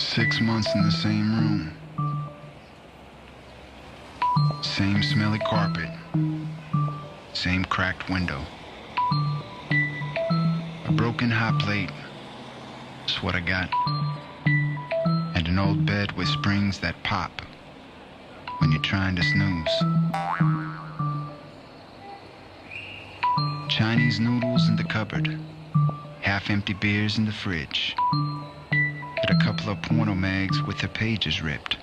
6 months in the same room. Same smelly carpet. Same cracked window. A broken hot plate. That's what I got. And an old bed with springs that pop when you're trying to snooze. Chinese noodles in the cupboard. Half-empty beers in the fridge. And a couple of porno mags with their pages ripped.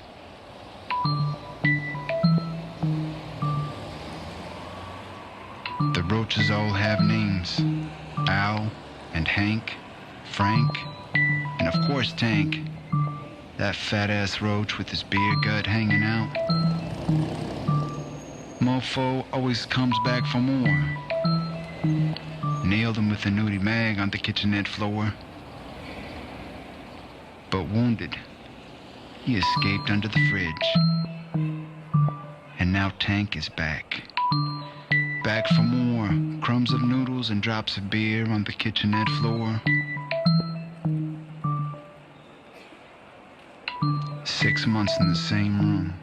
The roaches all have names. Al and Hank, Frank, and of course Tank. That fat-ass roach with his beer gut hanging out. Mofo always comes back for more. Nailed him with a nudie mag on the kitchenette floor. But wounded, he escaped under the fridge. And now Tank is back. Back for more. Crumbs of noodles and drops of beer on the kitchenette floor. 6 months in the same room.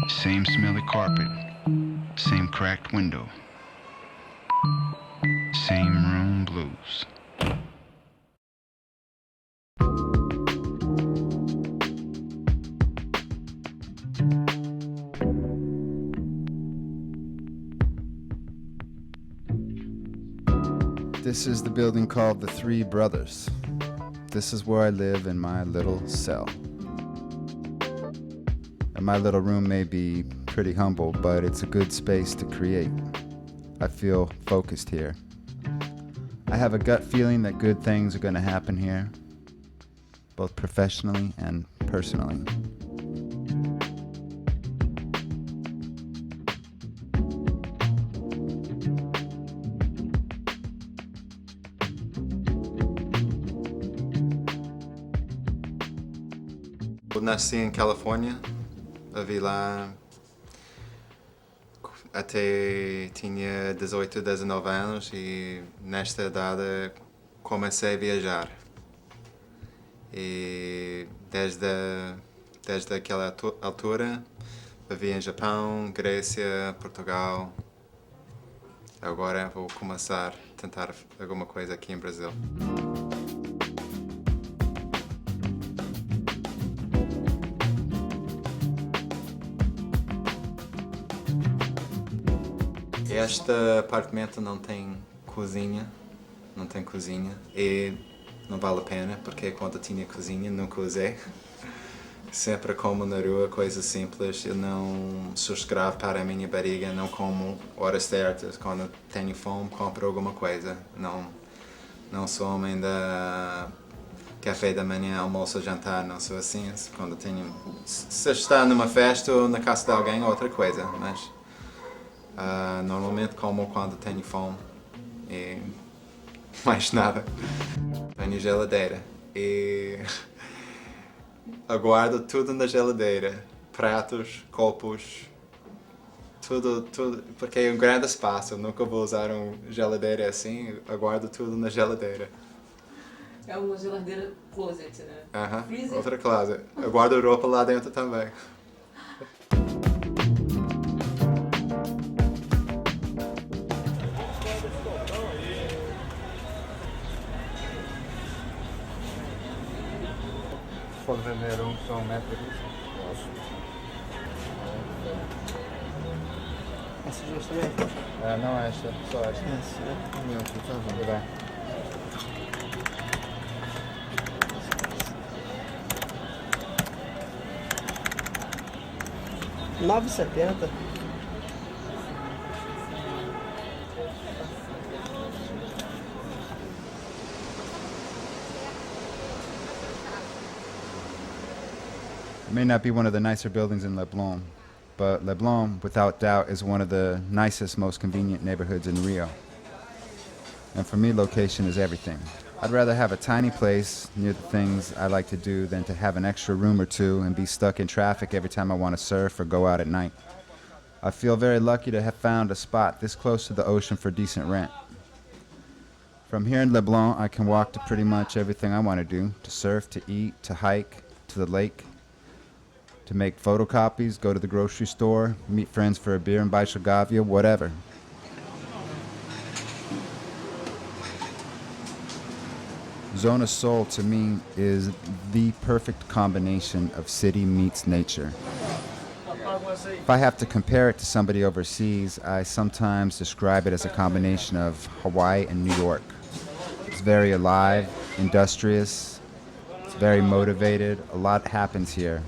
Same smelly carpet. Same cracked window. Same room blues. This is the building called the Three Brothers. This is where I live in my little cell. And my little room may be pretty humble, but it's a good space to create. I feel focused here. I have a gut feeling that good things are going to happen here, both professionally and personally. Eu nasci em Califórnia, vivi lá até tinha 18, 19 anos e nesta idade comecei a viajar. E desde aquela altura vivi em Japão, Grécia, Portugal. Agora vou começar a tentar alguma coisa aqui em Brasil. Este apartamento não tem cozinha e não vale a pena porque quando tinha cozinha nunca usei. Sempre como na rua, coisas simples, eu não sou escravo para a minha barriga, não como horas certas, quando tenho fome compro alguma coisa. Não sou homem da café da manhã, almoço, jantar, não sou assim. Quando tenho, se está numa festa ou na casa de alguém, outra coisa, mas normalmente como quando tenho fome e mais nada. Tenho geladeira e aguardo tudo na geladeira. Pratos, copos, tudo, porque é um grande espaço. Eu nunca vou usar uma geladeira assim, aguardo tudo na geladeira. É uma geladeira closet, né? Aham, outra closet. Eu guardo roupa lá dentro também. Pode vender um só metro disso? Essas duas também? Não esta, só esta. Essa é a outra, tá bom. Vai. R$9,70. It may not be one of the nicer buildings in Leblon, but Leblon, without doubt, is one of the nicest, most convenient neighborhoods in Rio. And for me, location is everything. I'd rather have a tiny place near the things I like to do than to have an extra room or two and be stuck in traffic every time I want to surf or go out at night. I feel very lucky to have found a spot this close to the ocean for decent rent. From here in Leblon, I can walk to pretty much everything I want to do, to surf, to eat, to hike, to the lake, to make photocopies, go to the grocery store, meet friends for a beer in Baixagavia, whatever. Zona Sul, to me, is the perfect combination of city meets nature. If I have to compare it to somebody overseas, I sometimes describe it as a combination of Hawaii and New York. It's very alive, industrious, it's very motivated, a lot happens here.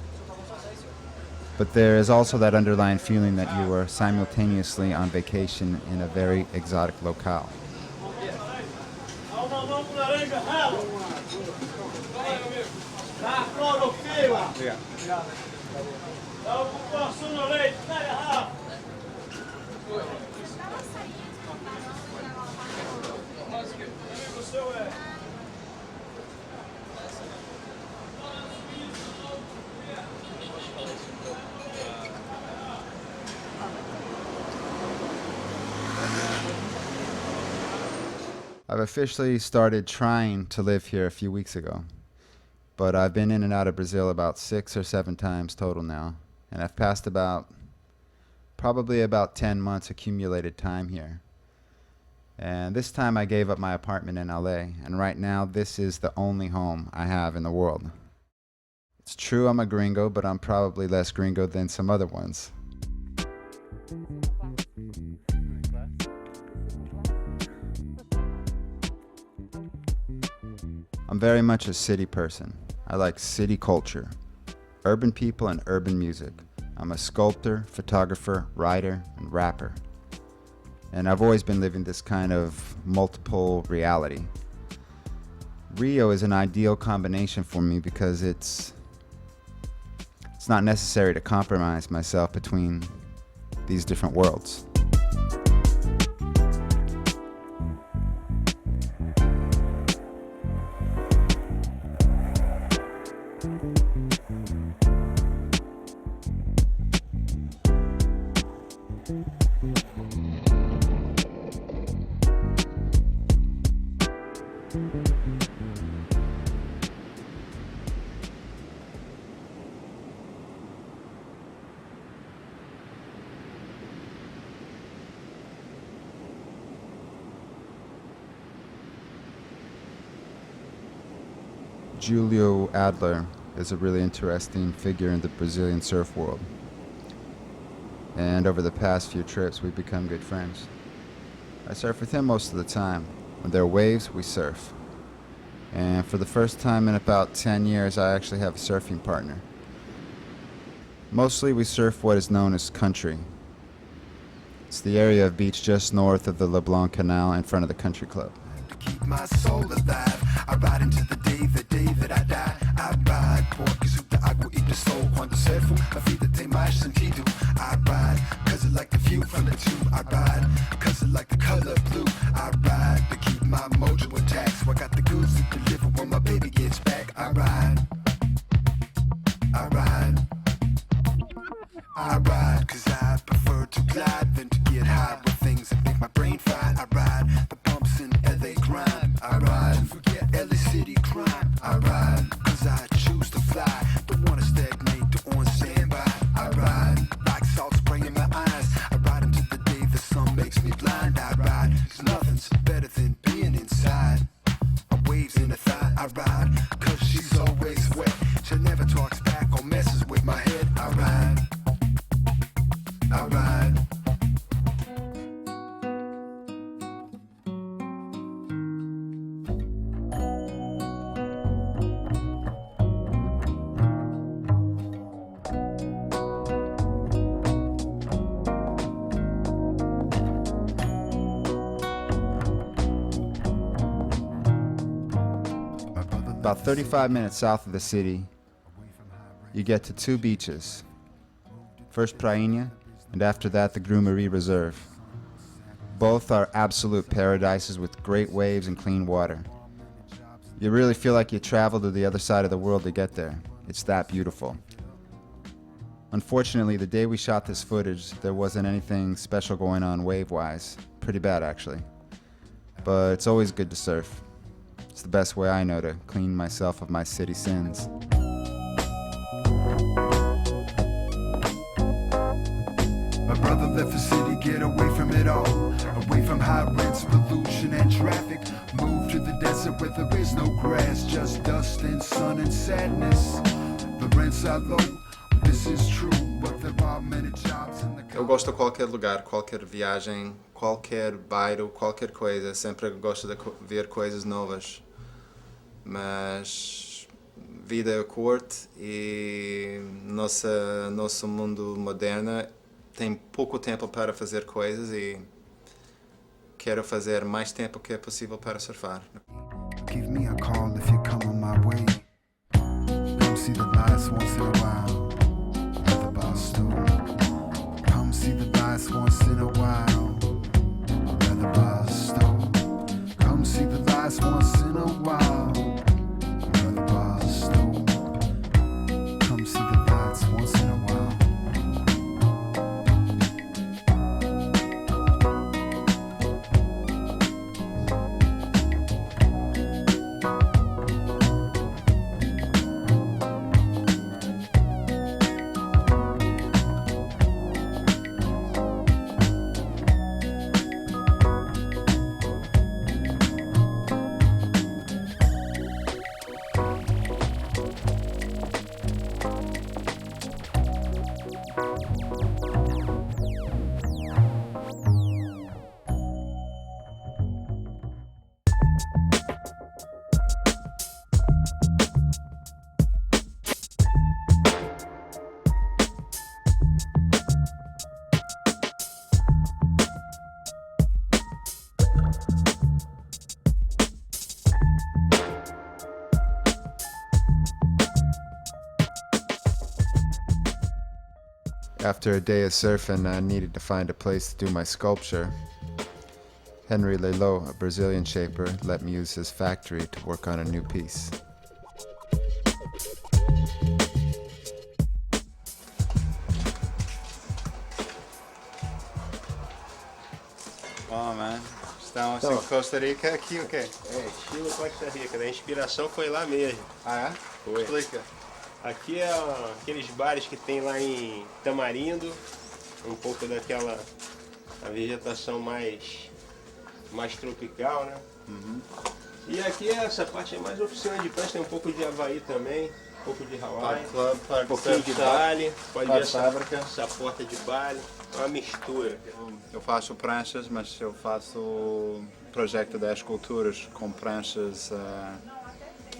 But there is also that underlying feeling that you are simultaneously on vacation in a very exotic locale. I've officially started trying to live here a few weeks ago, but I've been in and out of Brazil about 6 or 7 times total now, and I've passed probably about 10 months accumulated time here. And this time I gave up my apartment in LA, and right now this is the only home I have in the world. It's true I'm a gringo, but I'm probably less gringo than some other ones. I'm very much a city person. I like city culture, urban people and urban music. I'm a sculptor, photographer, writer, and rapper. And I've always been living this kind of multiple reality. Rio is an ideal combination for me because it's not necessary to compromise myself between these different worlds. Julio Adler is a really interesting figure in the Brazilian surf world. And over the past few trips, we've become good friends. I surf with him most of the time. When there are waves, we surf. And for the first time in about 10 years, I actually have a surfing partner. Mostly we surf what is known as country. It's the area of beach just north of the Leblon Canal in front of the country club. Keep my soul alive. I ride into the day that I die. I ride porque suda água e do sol. Quando surfo, a vida tem mais sentido. I ride cause I like the view from the tube. I ride cause I like the color blue. I ride to keep my mojo intact. So I got the goods to deliver when my baby gets back. I ride. I ride. I ride cause I prefer to glide than to get high with things that make my brain fried. I ride the bumps in LA grind. I ride, forget LA city crime. I ride, cause I choose to fly. Don't wanna stagnate to on standby. I ride, like salt spray in my eyes. I ride into the day the sun makes me blind. I ride, cause nothing's better than being inside. A waves in the thigh. I ride, cause she's always wet. She never talks back or messes with my head. I ride. I ride. About 35 minutes south of the city, you get to 2 beaches. First Prainha, and after that the Grumari Reserve. Both are absolute paradises with great waves and clean water. You really feel like you traveled to the other side of the world to get there. It's that beautiful. Unfortunately, the day we shot this footage, there wasn't anything special going on wave-wise. Pretty bad, actually. but it's always good to surf. It's the best way I know to clean myself of my city sins. My brother left the city, get away from it all. Away from high rents, pollution and traffic. Moved to the desert where there is no grass, just dust and sun and sadness. The rents are low, this is true, but there are many jobs in the Eu gosto de qualquer lugar, qualquer viagem, qualquer bairro, qualquer coisa. Sempre gosto de ver coisas novas. Mas vida é curta e nosso mundo moderno tem pouco tempo para fazer coisas e quero fazer mais tempo que é possível para surfar. Give me a call if you come on my way. Come see the lights once in a while. At the bar stool. Come see the lights once in a while. At the bar stool. Come see the lights once in a while. At the bar stool. Come see the lights once in a while. After a day of surfing, I needed to find a place to do my sculpture. Henry Lelo, a Brazilian shaper, let me use his factory to work on a new piece. Bom, man. Estamos em Costa Rica. Aqui o quê? Estilo Costa Rica, né? A inspiração foi lá mesmo. Ah, é? Foi. Explica. Aqui é aqueles bares que tem lá em Tamarindo, um pouco daquela a vegetação mais tropical, né? Uhum. E aqui essa parte é mais oficina de prancha, tem um pouco de Havaí também, um pouco de Hawaii, Club, um pouquinho de Bali, pode ver fábrica. essa porta de Bali, é uma mistura. Eu faço pranchas, mas eu faço projeto de esculturas com pranchas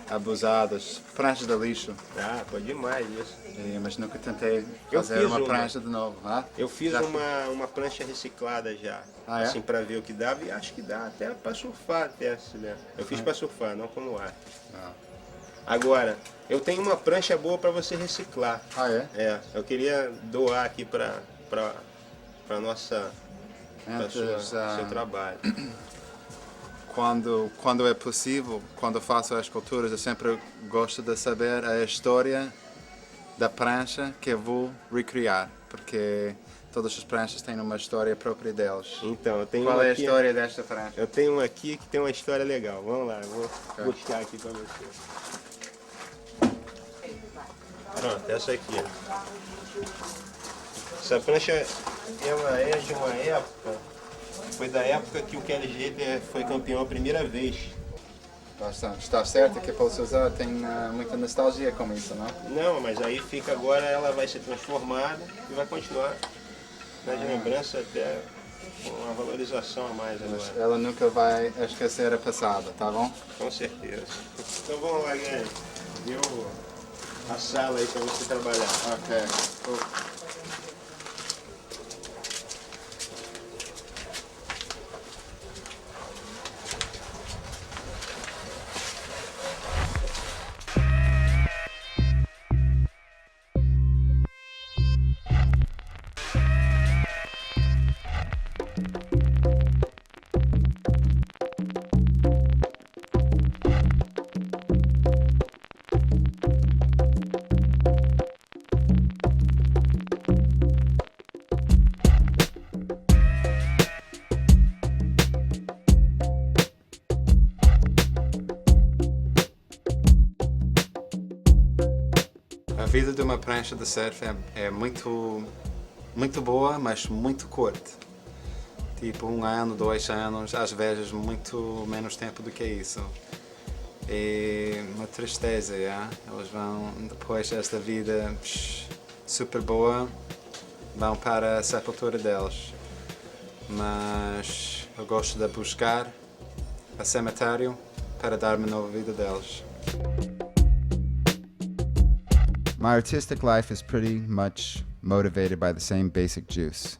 abusadas, pranchas de lixo. Ah, pode demais isso. Mas nunca tentei Eu fazer fiz uma uma. prancha de novo. Ah? Eu fiz Já uma prancha reciclada já, Ah, é? assim, pra ver o que dava, e acho que dá até pra surfar, até, né? Eu fiz pra surfar, não como arte. Ah. Agora, eu tenho uma prancha boa pra você reciclar. Ah, é? Eu queria doar aqui pra nossa, Antes, seu trabalho. Quando é possível, quando eu faço as esculturas, eu sempre gosto de saber a história da prancha que eu vou recriar, porque todas as pranchas têm uma história própria delas. Então, eu tenho Qual uma é a aqui, história desta prancha? eu tenho uma aqui que tem uma história legal. Vamos lá, eu vou buscar aqui pra você. Pronto, essa aqui. Essa prancha, ela é de uma época, foi da época que o QLG foi campeão a primeira vez. Bastante. Está certo que para o Susanna tem muita nostalgia com isso, não? Não, mas aí fica agora, ela vai ser transformada e vai continuar nas lembranças até com uma valorização a mais Mas agora. ela nunca vai esquecer a passada, tá bom? Com certeza. Então vamos lá, Guilherme. Deu a sala aí para você trabalhar. Ok. vida de uma prancha de surf é muito boa, mas muito curta. Tipo 1 ano, 2 anos, às vezes muito menos tempo do que isso. É uma tristeza, yeah? Eles vão, depois desta vida super boa, vão para a sepultura deles. Mas eu gosto de buscar a cemitério para dar uma nova vida deles. My artistic life is pretty much motivated by the same basic juice.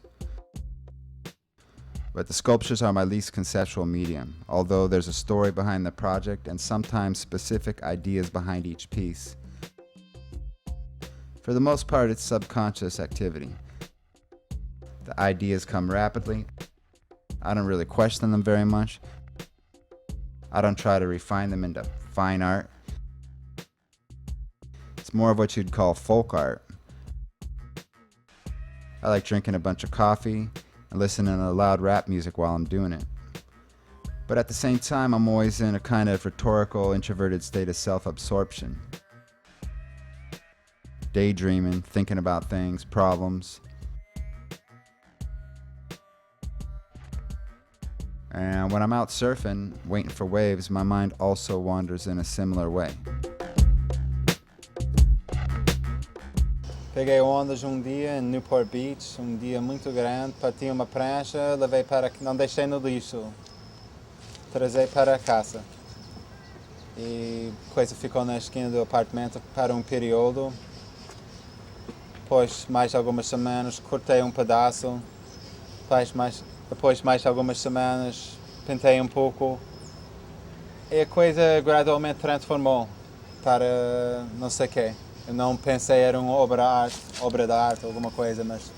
But the sculptures are my least conceptual medium, although there's a story behind the project and sometimes specific ideas behind each piece. For the most part, it's subconscious activity. The ideas come rapidly. I don't really question them very much. I don't try to refine them into fine art. It's more of what you'd call folk art. I like drinking a bunch of coffee and listening to loud rap music while I'm doing it. But at the same time, I'm always in a kind of rhetorical, introverted state of self-absorption. Daydreaming, thinking about things, problems. And when I'm out surfing, waiting for waves, my mind also wanders in a similar way. Peguei ondas dia em Newport Beach, dia muito grande, parti uma prancha, levei para, não deixei no lixo, trazei para casa. E a coisa ficou na esquina do apartamento para um período. Depois, mais algumas semanas, cortei um pedaço. Depois mais algumas semanas, pintei um pouco. E a coisa gradualmente transformou para não sei o quê. Eu não pensei era uma obra de arte, alguma coisa, mas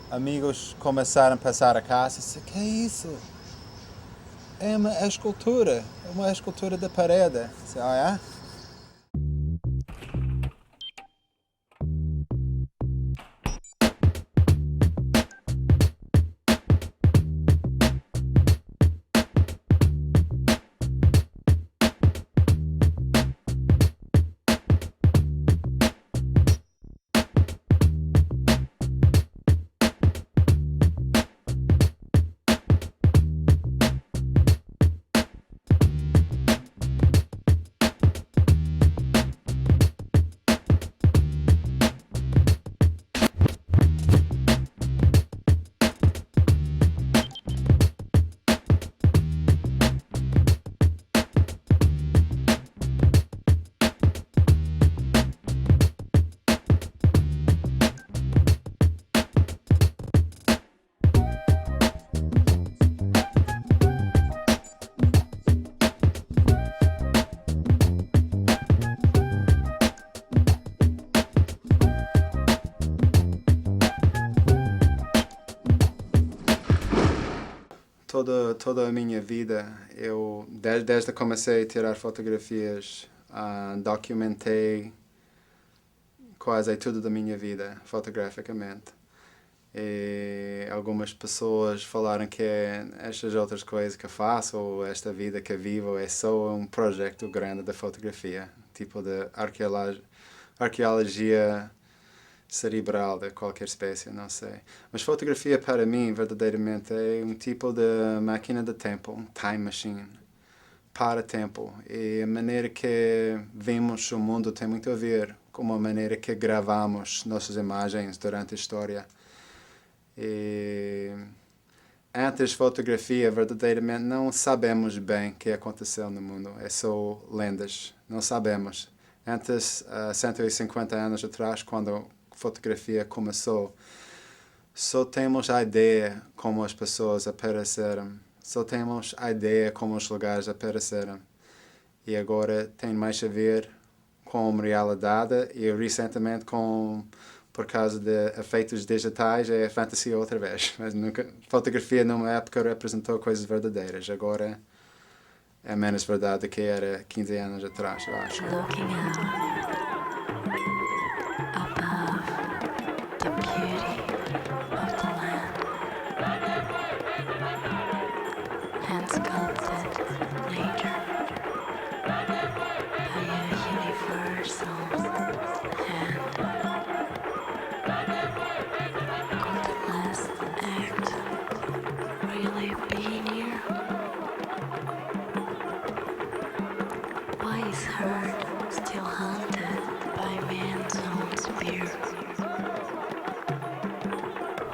amigos começaram a passar a casa e disse, que é isso? É uma escultura de parede. Eu disse, é? Toda a minha vida, eu desde que comecei a tirar fotografias, documentei quase tudo da minha vida, fotograficamente. E algumas pessoas falaram que estas outras coisas que eu faço, ou esta vida que eu vivo, é só um projeto grande da fotografia, tipo de arqueologia cerebral de qualquer espécie, não sei. Mas fotografia para mim, verdadeiramente, é um tipo de máquina de tempo, um time machine, para tempo. E a maneira que vemos o mundo tem muito a ver com a maneira que gravamos nossas imagens durante a história. E antes de fotografia, verdadeiramente, não sabemos bem o que aconteceu no mundo. É só lendas, não sabemos. Antes, 150 anos atrás, quando fotografia começou, só temos a ideia como as pessoas apareceram, só temos a ideia como os lugares apareceram. E agora tem mais a ver com realidade e recentemente por causa de efeitos digitais é fantasia outra vez. Mas nunca, fotografia numa época representou coisas verdadeiras, agora é menos verdade do que era 15 anos atrás, eu acho. Universal hand. feel haunted by man's own spear.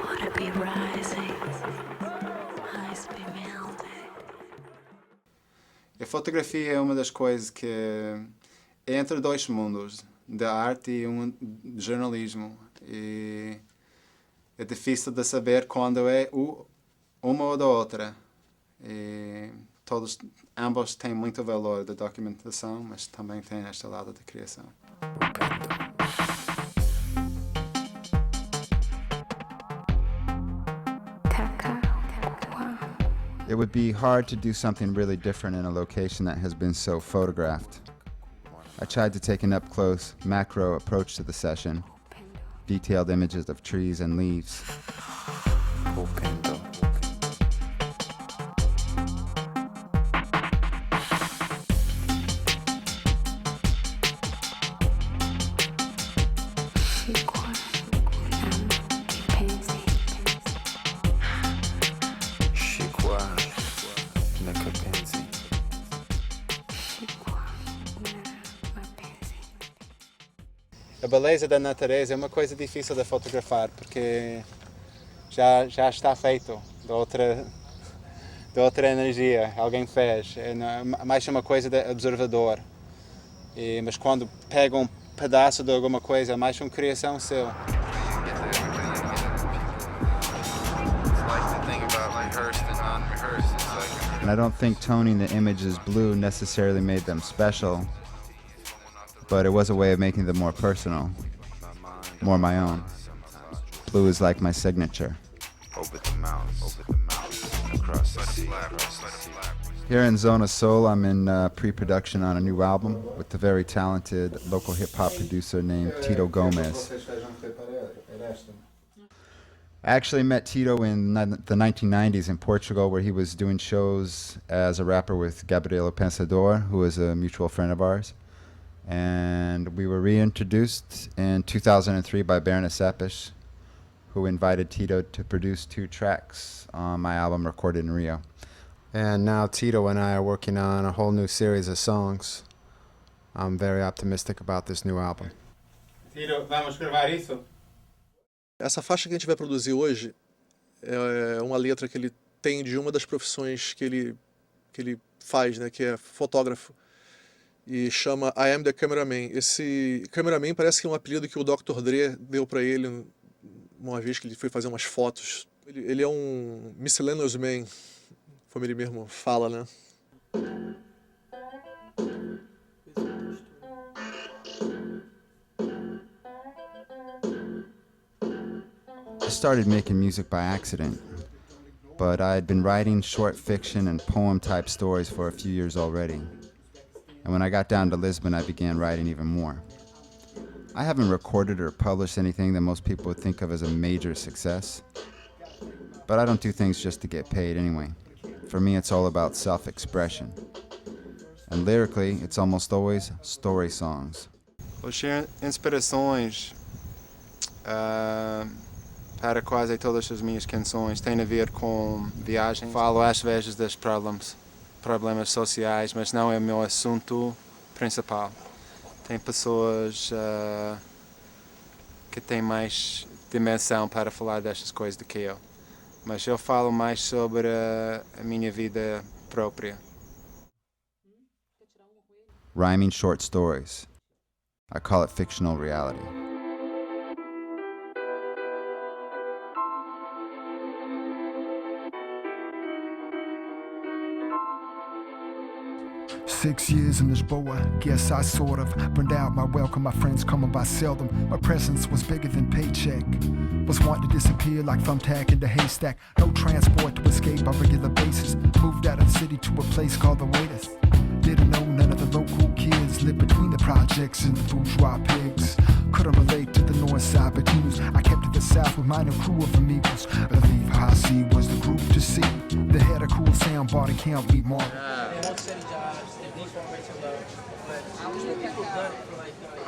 Would it be rising? Eyes be melting. A fotografia é uma das coisas que é entre dois mundos, da arte e de jornalismo. E é difícil de saber quando é uma ou da outra. E ambos têm muito valor da documentação, mas também tem este lado da criação. It would be hard to do something really different in a location that has been so photographed. I tried to take an up-close, macro approach to the session, detailed images of trees and leaves. A beleza da natureza é uma coisa difícil de fotografar, porque já está feito de outra energia, alguém fez. É mais uma coisa de observador. Mas quando pega um pedaço de alguma coisa, é mais uma criação sua. And I don't think toning the images blue necessarily made them special, but it was a way of making them more personal, more my own. Blue is like my signature. Here in Zona Sul, I'm in pre-production on a new album with the very talented local hip-hop producer named Tito Gomez. I actually met Tito in the 1990s in Portugal, where he was doing shows as a rapper with Gabriel Pensador, who is a mutual friend of ours. And we were reintroduced in 2003 by Berna Sappish, who invited Tito to produce 2 tracks on my album recorded in Rio. And now Tito and I are working on a whole new series of songs. I'm very optimistic about this new album. Tito, vamos gravar isso? Essa faixa que a gente vai produzir hoje é uma letra que ele tem de uma das profissões que ele faz, né, que é fotógrafo. E chama I Am The Cameraman. Esse cameraman parece que é um apelido que o Dr. Dre deu para ele uma vez que ele foi fazer umas fotos. Ele é um miscellaneous man, como ele mesmo fala, né? I started making music by accident, but I had been writing short fiction and poem-type stories for a few years already. And when I got down to Lisbon, I began writing even more. I haven't recorded or published anything that most people would think of as a major success, but I don't do things just to get paid anyway. For me, it's all about self-expression. And lyrically, it's almost always story songs. As inspirações para quase todas as minhas canções têm a ver com viagem. Falo às vezes dos problemas sociais, mas não é o meu assunto principal. Tem pessoas que têm mais dimensão para falar destas coisas do que eu. Mas eu falo mais sobre a minha vida própria. Rhyming short stories. I call it fictional reality. Six years in Lisboa, guess I sort of burned out my welcome. My friends coming by seldom. My presence was bigger than paycheck. Was wanting to disappear like thumbtack in the haystack. No transport to escape on regular basis. Moved out of the city to a place called the Waiters. Didn't know none of the local kids. Lived between the projects and the bourgeois pigs. Couldn't relate to the north side, but I kept to the south with my new crew of amigos. Believe Hasi was the group to see. They had a cool sound bar that can't be more.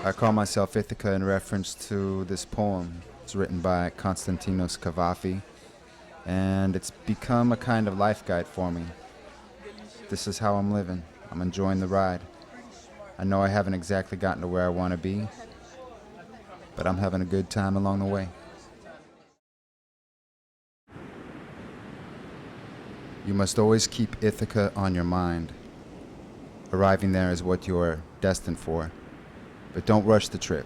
I call myself Ithaka in reference to this poem. It's written by Konstantinos Kavafi, and it's become a kind of life guide for me. This is how I'm living. I'm enjoying the ride. I know I haven't exactly gotten to where I want to be, but I'm having a good time along the way. You must always keep Ithaka on your mind. Arriving there is what you are destined for, but don't rush the trip.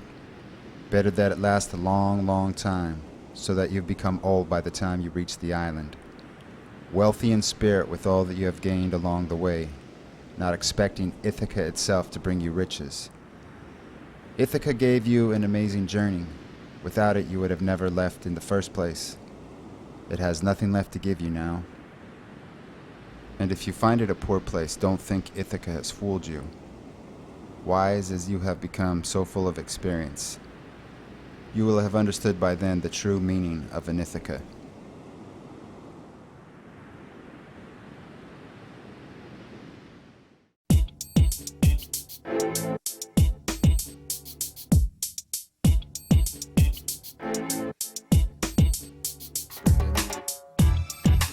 Better that it lasts a long, long time, so that you've become old by the time you reach the island. Wealthy in spirit with all that you have gained along the way, not expecting Ithaka itself to bring you riches. Ithaka gave you an amazing journey. Without it, you would have never left in the first place. It has nothing left to give you now. And if you find it a poor place, don't think Ithaka has fooled you. Wise as you have become, so full of experience, you will have understood by then the true meaning of an Ithaka.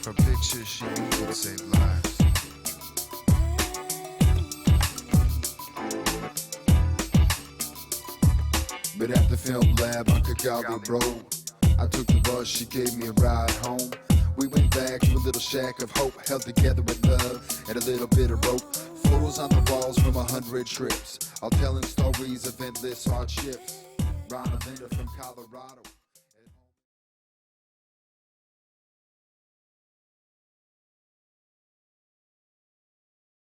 Her picture she used to save lives. But at the film lab on Kagawa Road, I took the bus, she gave me a ride home. We went back to a little shack of hope, held together with love and a little bit of rope. Photos on the walls from 100 trips, all telling stories of endless hardships. Ron Linda from Colorado.